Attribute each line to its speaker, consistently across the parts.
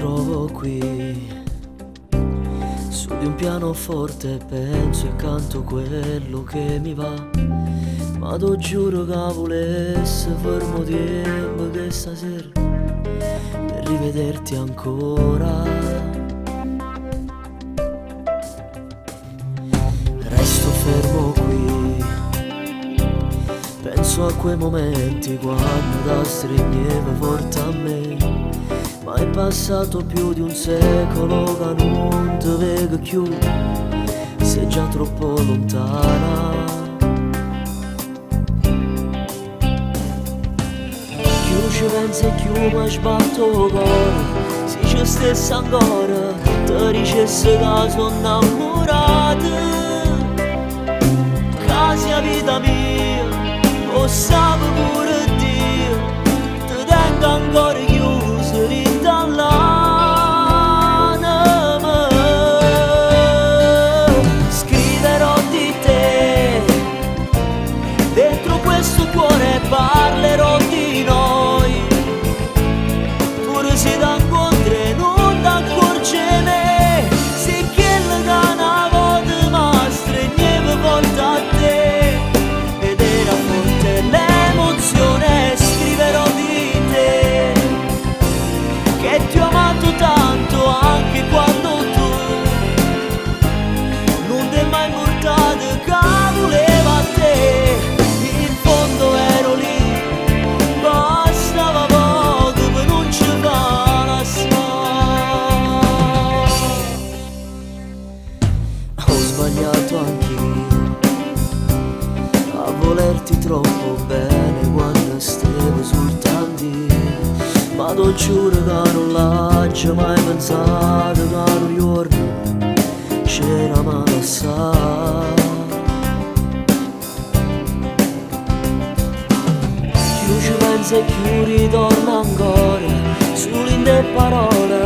Speaker 1: ritrovo qui su di un pianoforte, penso e canto quello che mi va. Ma tu giuro che volesse fermo tempo che stasera per rivederti ancora. Resto fermo qui, penso a quei momenti quando da stringeva forte a me. Ma è passato più di un secolo che non ti vedo più, sei già troppo lontana. Più ci penso e più mi sbatto il cuore, se ci stessi ancora ti dicessi che sono innamorata. Che sia vita mia, lo sape pure Dio, ti tengo ancora chiuso dall'anima. Scriverò di te dentro questo cuore, parlerò di noi, pure se da incontri non ti accorgi me. Se quella che una volta mi stregneva forte a te ed era forte l'emozione. Scriverò di te che ti ho amato tanto anche quando tu non ti hai mai portato che voleva a te. In fondo ero lì, bastava poco per non ci passare. Ho sbagliato anch'io a volerti troppo bene quando stavo soltanto io. Ma ti giuro che non l'ho mai pensato che un giorno c'era mai assai. Più ci penso e più ritorno ancora sulle parole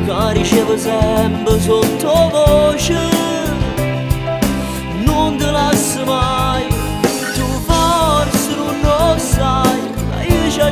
Speaker 1: che ricevo sempre sottovoce. Non te lascio mai, tu forse non lo sai, ma io ci